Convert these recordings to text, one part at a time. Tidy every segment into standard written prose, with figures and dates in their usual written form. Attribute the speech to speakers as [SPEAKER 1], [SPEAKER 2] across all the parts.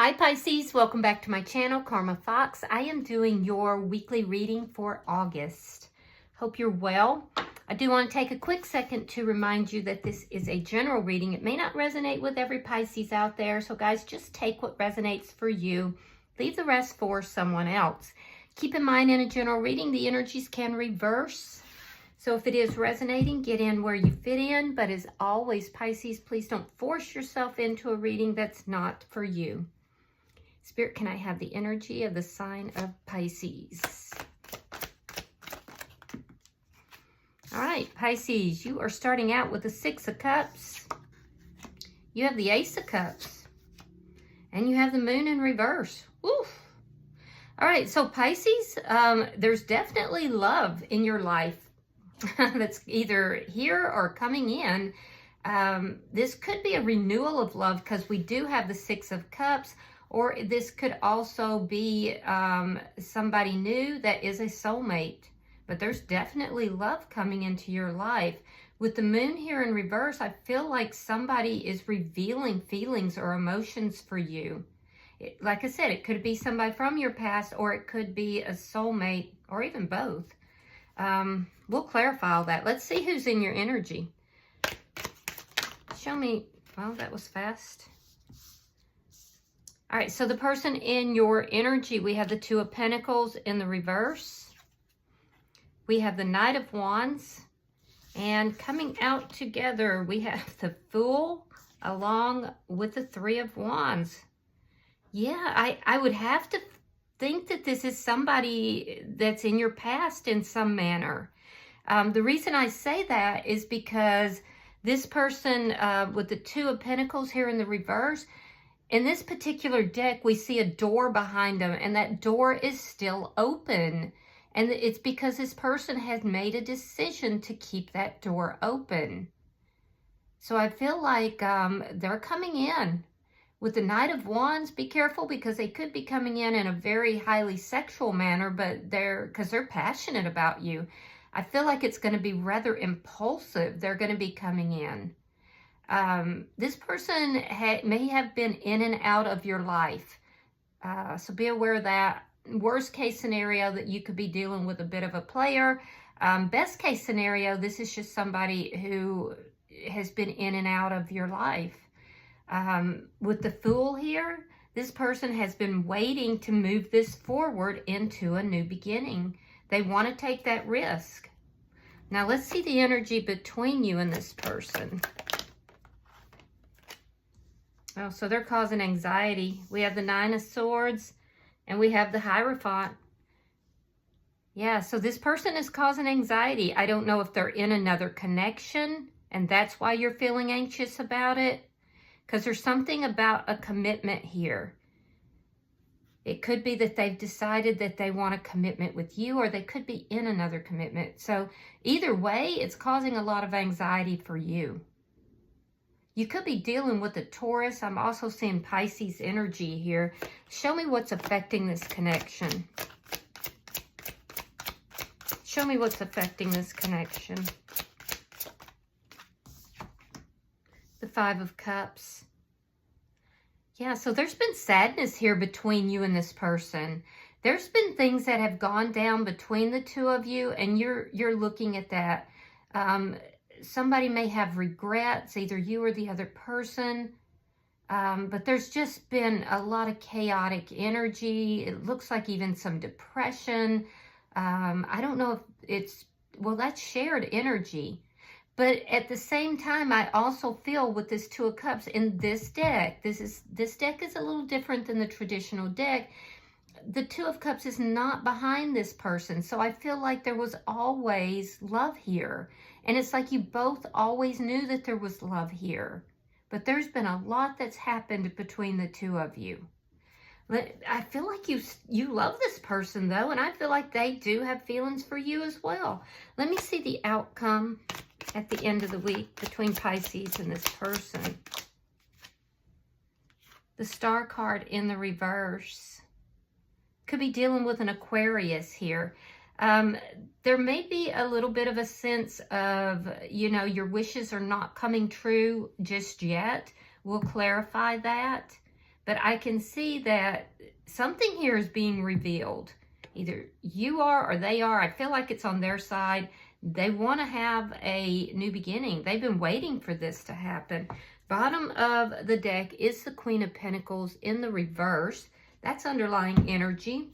[SPEAKER 1] Hi Pisces, welcome back to my channel, Karma Fox. I am doing your weekly reading for August. Hope you're well. I do want to take a quick second to remind you that this is a general reading. It may not resonate with every Pisces out there, so guys, just take what resonates for you. Leave the rest for someone else. Keep in mind, in a general reading, the energies can reverse. So if it is resonating, get in where you fit in. But as always, Pisces, please don't force yourself into a reading that's not for you. Spirit, can I have the energy of the sign of Pisces? All right, Pisces, you are starting out with the Six of Cups. You have the Ace of Cups. And you have the Moon in reverse. Oof. All right, so Pisces, there's definitely love in your life that's either here or coming in. This could be a renewal of love because we do have the Six of Cups. Or this could also be somebody new that is a soulmate. But there's definitely love coming into your life. With the Moon here in reverse, I feel like somebody is revealing feelings or emotions for you. Like I said, it could be somebody from your past, or it could be a soulmate, or even both. We'll clarify all that. Let's see who's in your energy. Show me. Well, that was fast. All right, so the person in your energy, we have the Two of Pentacles in the reverse. We have the Knight of Wands. And coming out together, we have the Fool along with the Three of Wands. Yeah, I would have to think that this is somebody that's in your past in some manner. The reason I say that is because this person with the Two of Pentacles here in the reverse, in this particular deck, we see a door behind them, and that door is still open. And it's because this person has made a decision to keep that door open. So I feel like they're coming in. With the Knight of Wands, be careful because they could be coming in a very highly sexual manner, but because they're passionate about you. I feel like it's going to be rather impulsive. They're going to be coming in. This person may have been in and out of your life. So be aware of that. Worst case scenario, that you could be dealing with a bit of a player. Best case scenario, this is just somebody who has been in and out of your life. With the Fool here, this person has been waiting to move this forward into a new beginning. They want to take that risk. Now let's see the energy between you and this person. Oh, so they're causing anxiety. We have the Nine of Swords and we have the Hierophant. Yeah, so this person is causing anxiety. I don't know if they're in another connection and that's why you're feeling anxious about it. Because there's something about a commitment here. It could be that they've decided that they want a commitment with you, or they could be in another commitment. So either way, it's causing a lot of anxiety for you. You could be dealing with a Taurus. I'm also seeing Pisces energy here. Show me what's affecting this connection. Show me what's affecting this connection. The Five of Cups. Yeah, so there's been sadness here between you and this person. There's been things that have gone down between the two of you, and you're looking at that. Somebody may have regrets, either you or the other person. But there's just been a lot of chaotic energy. It looks like even some depression. I don't know if it's, well, that's shared energy. But at the same time, I also feel with this Two of Cups in this deck, this deck is a little different than the traditional deck. The Two of Cups is not behind this person. So I feel like there was always love here. And it's like you both always knew that there was love here. But there's been a lot that's happened between the two of you. I feel like you love this person, though. And I feel like they do have feelings for you as well. Let me see the outcome at the end of the week between Pisces and this person. The Star card in the reverse. Could be dealing with an Aquarius here. There may be a little bit of a sense of, you know, your wishes are not coming true just yet. We'll clarify that. but I can see that something here is being revealed. Either you are or they are. I feel like it's on their side. They want to have a new beginning. They've been waiting for this to happen. Bottom of the deck is the Queen of Pentacles in the reverse. That's underlying energy.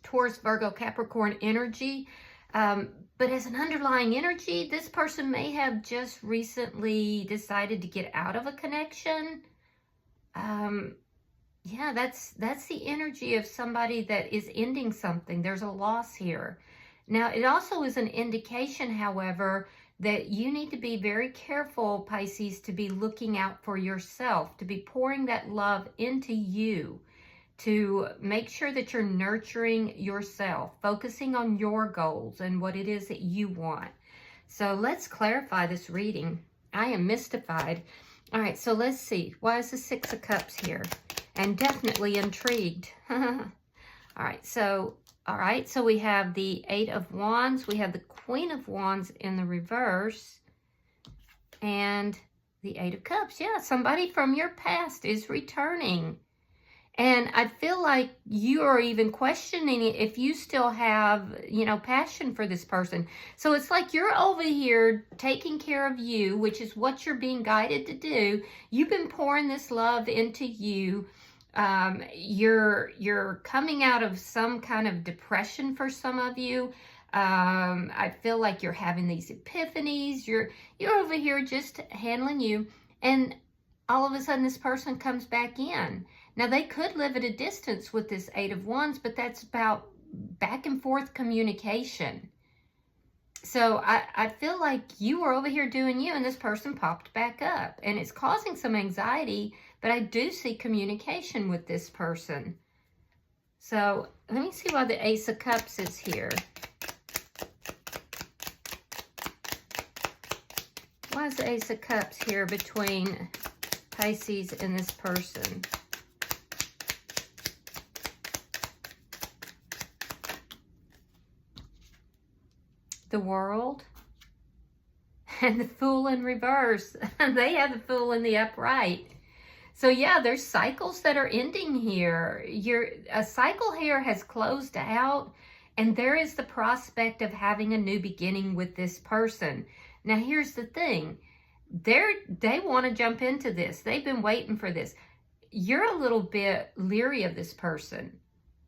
[SPEAKER 1] Taurus, Virgo, Capricorn energy. But as an underlying energy, this person may have just recently decided to get out of a connection. Yeah, that's the energy of somebody that is ending something. There's a loss here. Now, it also is an indication, however, that you need to be very careful, Pisces, to be looking out for yourself, to be pouring that love into you, to make sure that you're nurturing yourself, focusing on your goals and what it is that you want. So let's clarify this reading. I am mystified. All right, so let's see. Why is the Six of Cups here? And definitely intrigued. All right, so we have the Eight of Wands. We have the Queen of Wands in the reverse. And the Eight of Cups. Yeah, somebody from your past is returning. And I feel like you are even questioning if you still have, passion for this person. So it's like you're over here taking care of you, which is what you're being guided to do. You've been pouring this love into you. You're coming out of some kind of depression for some of you. I feel like you're having these epiphanies. You're over here just handling you. And all of a sudden this person comes back in. Now, they could live at a distance with this Eight of Wands, but that's about back and forth communication. So I feel like you were over here doing you, and this person popped back up. And it's causing some anxiety, but I do see communication with this person. So let me see why the Ace of Cups is here. Why is the Ace of Cups here between Pisces and this person? The World and the Fool in reverse. They have the Fool in the upright. So yeah, there's cycles that are ending here. A cycle here has closed out, and there is the prospect of having a new beginning with this person. Now here's the thing. They want to jump into this. They've been waiting for this. You're a little bit leery of this person.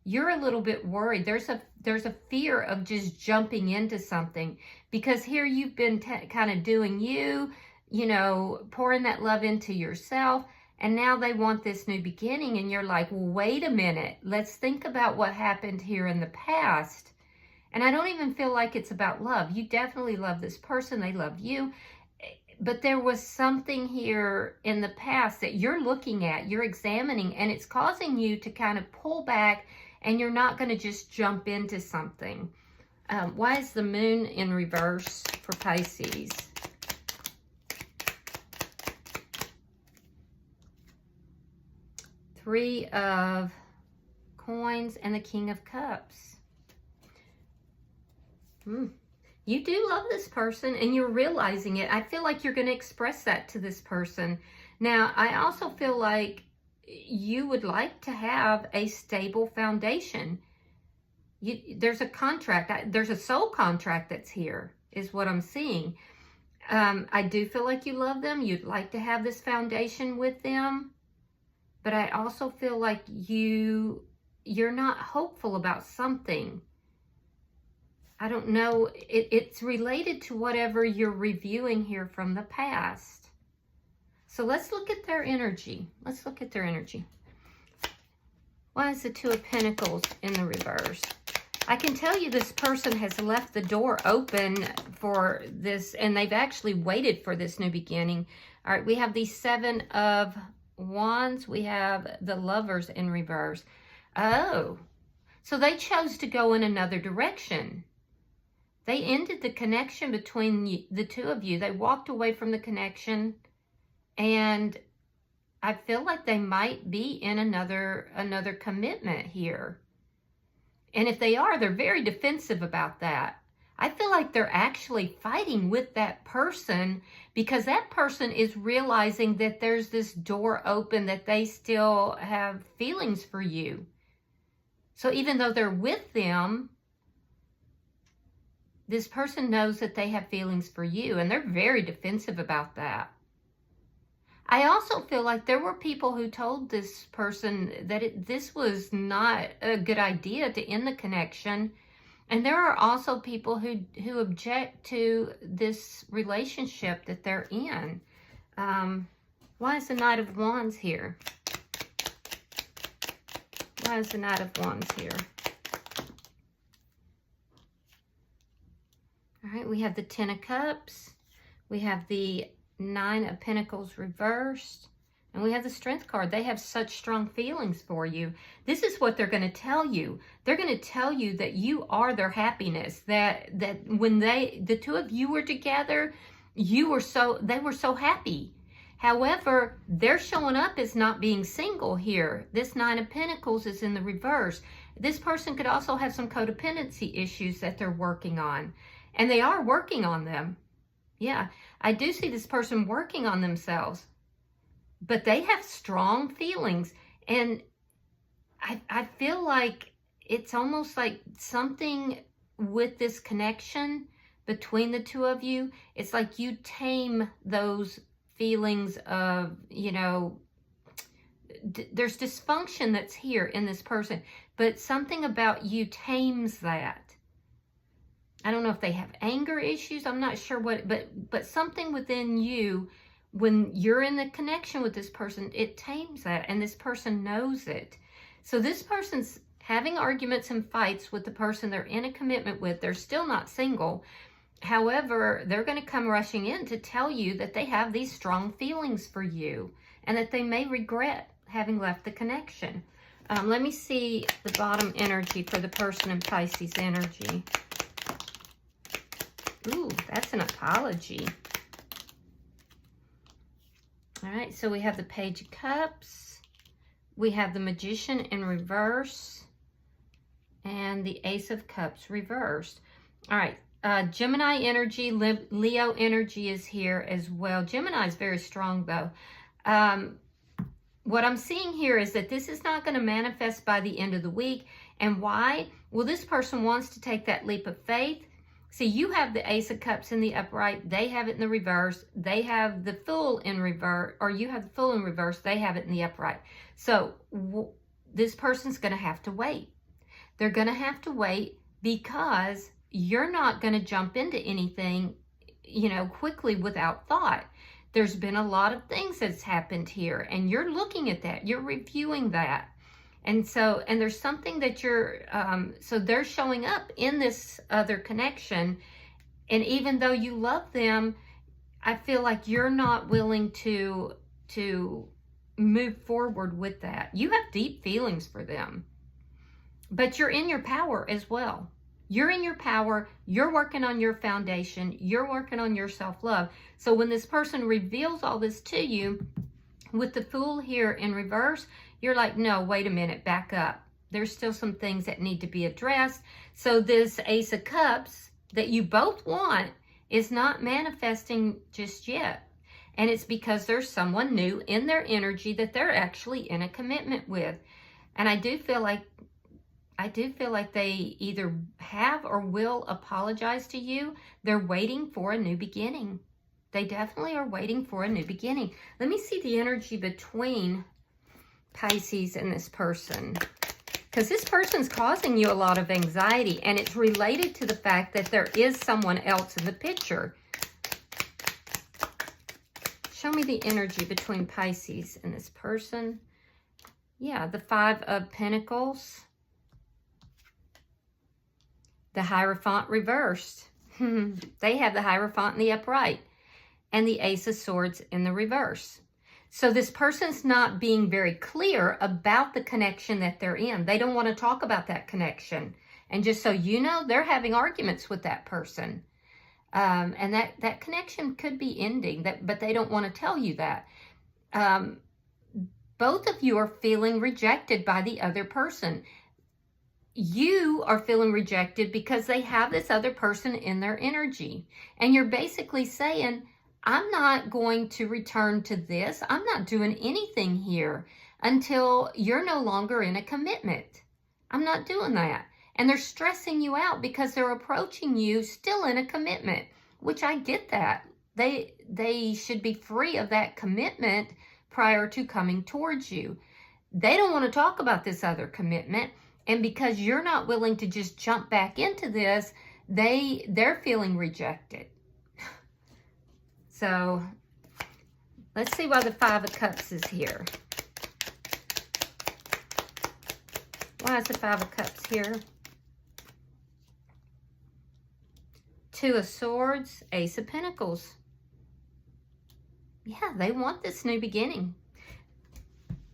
[SPEAKER 1] You're a little bit worried. There's a fear of just jumping into something, because here you've been kind of doing you, pouring that love into yourself, and now they want this new beginning, and you're like, well, wait a minute. Let's think about what happened here in the past. And I don't even feel like it's about love. You definitely love this person. They love you. But there was something here in the past that you're looking at, you're examining, and it's causing you to kind of pull back, and you're not going to just jump into something. Why is the Moon in reverse for Pisces? Three of Coins and the King of Cups. You do love this person, and you're realizing it. I feel like you're going to express that to this person. Now, I also feel like you would like to have a stable foundation. There's a contract. There's a soul contract that's here, is what I'm seeing. I do feel like you love them. You'd like to have this foundation with them. But I also feel like you're not hopeful about something. I don't know. It's related to whatever you're reviewing here from the past. So let's look at their energy. Let's look at their energy. Why is the Two of Pentacles in the reverse? I can tell you this person has left the door open for this, and they've actually waited for this new beginning. All right, we have the Seven of Wands. We have the Lovers in reverse. Oh, so they chose to go in another direction. They ended the connection between the two of you. They walked away from the connection. And I feel like they might be in another commitment here. And if they are, they're very defensive about that. I feel like they're actually fighting with that person because that person is realizing that there's this door open, that they still have feelings for you. So even though they're with them, this person knows that they have feelings for you, and they're very defensive about that. I also feel like there were people who told this person that this was not a good idea to end the connection. And there are also people who object to this relationship that they're in. Why is the Knight of Wands here? Why is the Knight of Wands here? All right, we have the Ten of Cups. We have the Nine of Pentacles reversed. And we have the Strength card. They have such strong feelings for you. This is what they're going to tell you. They're going to tell you that you are their happiness. That when the two of you were together, they were so happy. However, they're showing up as not being single here. This Nine of Pentacles is in the reverse. This person could also have some codependency issues that they're working on. And they are working on them. Yeah, I do see this person working on themselves. But they have strong feelings. And I feel like it's almost like something with this connection between the two of you. It's like you tame those feelings of, you know, there's dysfunction that's here in this person. But something about you tames that. I don't know if they have anger issues. I'm not sure what, but something within you, when you're in the connection with this person, it tames that, and this person knows it. So this person's having arguments and fights with the person they're in a commitment with. They're still not single. However, they're going to come rushing in to tell you that they have these strong feelings for you and that they may regret having left the connection. Let me see the bottom energy for the person in Pisces energy. Ooh, that's an apology. All right, so we have the Page of Cups. We have the Magician in reverse. And the Ace of Cups reversed. All right, Gemini energy, Leo energy is here as well. Gemini is very strong, though. What I'm seeing here is that this is not going to manifest by the end of the week. And why? Well, this person wants to take that leap of faith. See, you have the Ace of Cups in the upright. They have it in the reverse. They have the Fool in reverse, or you have the Fool in reverse. They have it in the upright. So this person's going to have to wait. They're going to have to wait because you're not going to jump into anything, you know, quickly without thought. There's been a lot of things that's happened here, and you're looking at that. You're reviewing that. And so, and there's something that you're, so they're showing up in this other connection. And even though you love them, I feel like you're not willing to move forward with that. You have deep feelings for them, but you're in your power as well. You're in your power. You're working on your foundation. You're working on your self-love. So when this person reveals all this to you with the Fool here in reverse, you're like, no, wait a minute, back up. There's still some things that need to be addressed. So this Ace of Cups that you both want is not manifesting just yet. And it's because there's someone new in their energy that they're actually in a commitment with. And I do feel like they either have or will apologize to you. They're waiting for a new beginning. They definitely are waiting for a new beginning. Let me see the energy between Pisces and this person, because this person's causing you a lot of anxiety, and it's related to the fact that there is someone else in the picture. Show me the energy between Pisces and this person. Yeah, the Five of Pentacles, the Hierophant reversed. They have the Hierophant in the upright, and the Ace of Swords in the reverse. So this person's not being very clear about the connection that they're in. They don't want to talk about that connection. And just so you know, they're having arguments with that person. And that connection could be ending, but they don't want to tell you that. Both of you are feeling rejected by the other person. you are feeling rejected because they have this other person in their energy. And you're basically saying, I'm not going to return to this. I'm not doing anything here until you're no longer in a commitment. I'm not doing that. And they're stressing you out because they're approaching you still in a commitment, which I get that. They should be free of that commitment prior to coming towards you. They don't want to talk about this other commitment. And because you're not willing to just jump back into this, they're feeling rejected. So let's see why the Five of Cups is here. Why is the Five of Cups here? Two of Swords, Ace of Pentacles. Yeah, they want this new beginning.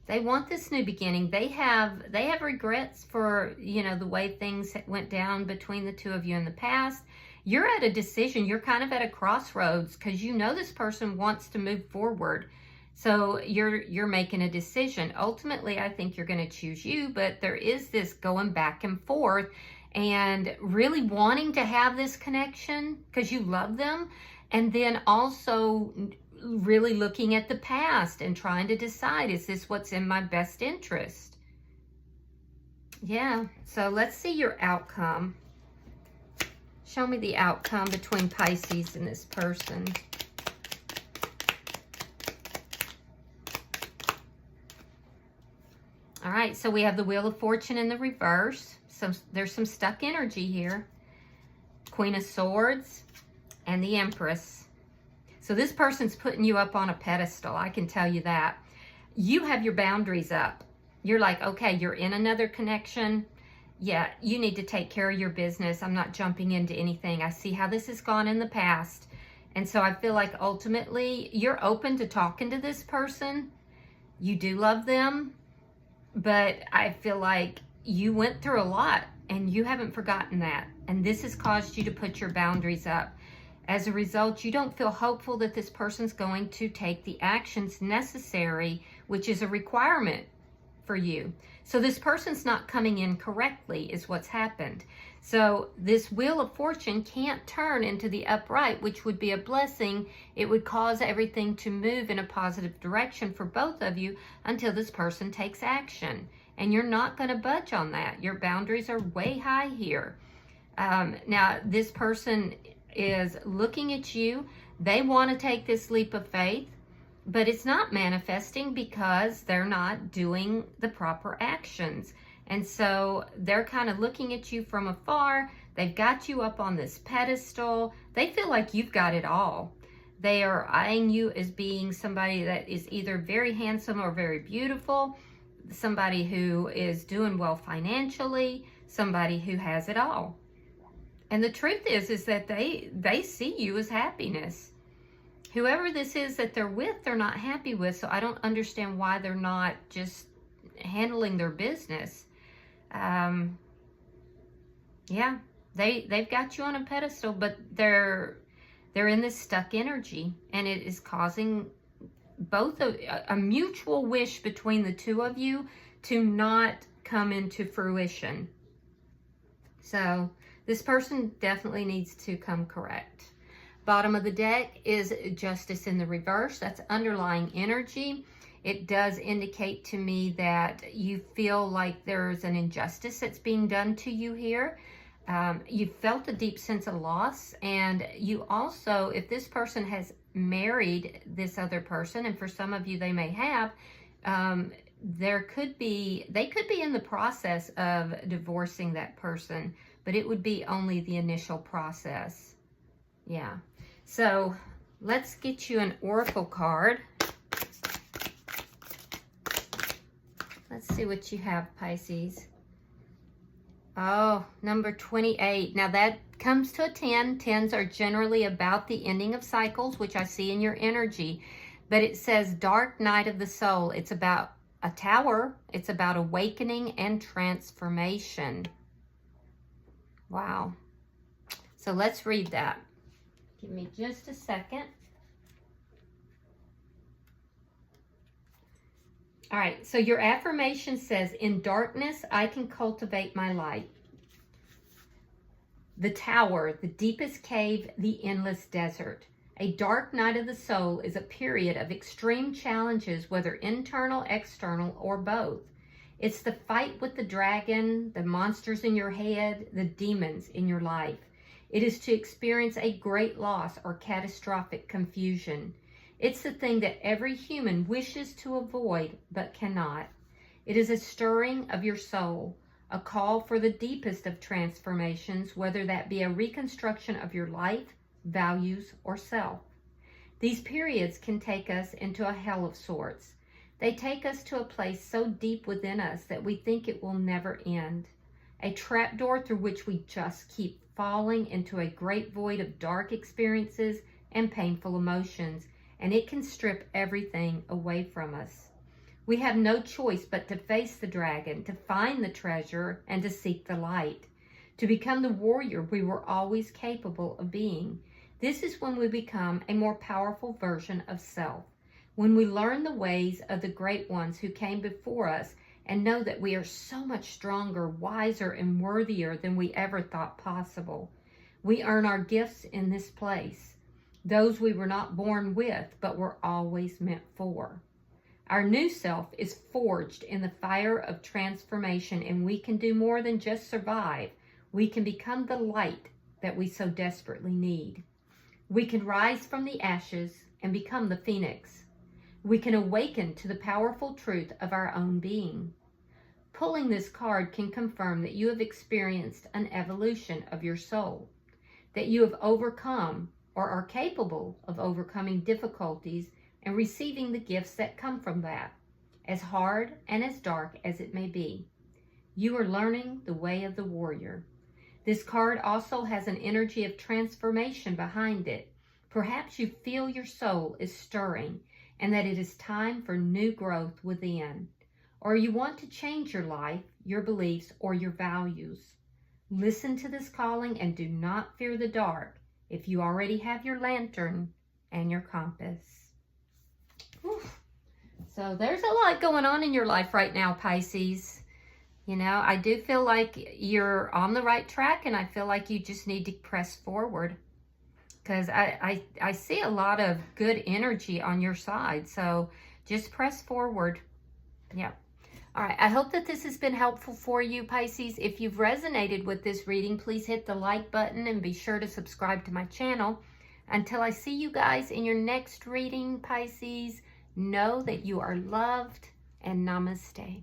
[SPEAKER 1] They want this new beginning. They have regrets for, you know, the way things went down between the two of you in the past. You're at a decision. You're kind of at a crossroads because you know this person wants to move forward. So you're making a decision. Ultimately, I think you're going to choose you, but there is this going back and forth and really wanting to have this connection because you love them, and then also really looking at the past and trying to decide, is this what's in my best interest? Yeah, so let's see your outcome. Show me the outcome between Pisces and this person. All right, so we have the Wheel of Fortune in the reverse. So there's some stuck energy here. Queen of Swords and the Empress. So this person's putting you up on a pedestal, I can tell you that. You have your boundaries up. You're like, okay, you're in another connection. Yeah, you need to take care of your business. I'm not jumping into anything. I see how this has gone in the past. And so I feel like ultimately you're open to talking to this person. You do love them, but I feel like you went through a lot and you haven't forgotten that. And this has caused you to put your boundaries up. As a result, you don't feel hopeful that this person's going to take the actions necessary, which is a requirement for you. So this person's not coming in correctly is what's happened. So this Wheel of Fortune can't turn into the upright, which would be a blessing. It would cause everything to move in a positive direction for both of you until this person takes action. And you're not going to budge on that. Your boundaries are way high here. Now, this person is looking at you. They want to take this leap of faith, but it's not manifesting because they're not doing the proper actions. And so they're kind of looking at you from afar. They've got you up on this pedestal. They feel like you've got it all. They are eyeing you as being somebody that is either very handsome or very beautiful, somebody who is doing well financially, somebody who has it all. And the truth is that they see you as happiness. Whoever this is that they're with, they're not happy with. So I don't understand why they're not just handling their business. Yeah, they've got you on a pedestal, but they're in this stuck energy, and it is causing both a mutual wish between the two of you to not come into fruition. So this person definitely needs to come correct. Bottom of the deck is Justice in the reverse. That's underlying energy. It does indicate to me that you feel like there's an injustice that's being done to you here. You felt a deep sense of loss, and you also, if this person has married this other person, and for some of you they may have, they could be in the process of divorcing that person, but it would be only the initial process. Yeah. So let's get you an oracle card. Let's see what you have, Pisces. Oh, number 28. Now that comes to a 10. 10s are generally about the ending of cycles, which I see in your energy. But it says dark night of the soul. It's about a tower. It's about awakening and transformation. Wow. So let's read that. Give me just a second. All right, so your affirmation says, in darkness, I can cultivate my light. The tower, the deepest cave, the endless desert. A dark night of the soul is a period of extreme challenges, whether internal, external, or both. It's the fight with the dragon, the monsters in your head, the demons in your life. It is to experience a great loss or catastrophic confusion. It's the thing that every human wishes to avoid but cannot. It is a stirring of your soul, a call for the deepest of transformations, whether that be a reconstruction of your life, values, or self. These periods can take us into a hell of sorts. They take us to a place so deep within us that we think it will never end. A trapdoor through which we just keep falling into a great void of dark experiences and painful emotions, and it can strip everything away from us. We have no choice but to face the dragon, to find the treasure, and to seek the light, to become the warrior we were always capable of being. This is when we become a more powerful version of self, when we learn the ways of the great ones who came before us and know that we are so much stronger, wiser, and worthier than we ever thought possible. We earn our gifts in this place, those we were not born with, but were always meant for. Our new self is forged in the fire of transformation, and we can do more than just survive. We can become the light that we so desperately need. We can rise from the ashes and become the phoenix. We can awaken to the powerful truth of our own being. Pulling this card can confirm that you have experienced an evolution of your soul, that you have overcome or are capable of overcoming difficulties and receiving the gifts that come from that, as hard and as dark as it may be. You are learning the way of the warrior. This card also has an energy of transformation behind it. Perhaps you feel your soul is stirring and that it is time for new growth within. Or you want to change your life, your beliefs, or your values. Listen to this calling and do not fear the dark if you already have your lantern and your compass. Whew. So there's a lot going on in your life right now, Pisces. You know, I do feel like you're on the right track, and I feel like you just need to press forward, because I see a lot of good energy on your side. So just press forward. Yep. All right, I hope that this has been helpful for you, Pisces. If you've resonated with this reading, please hit the like button and be sure to subscribe to my channel. Until I see you guys in your next reading, Pisces, know that you are loved, and namaste.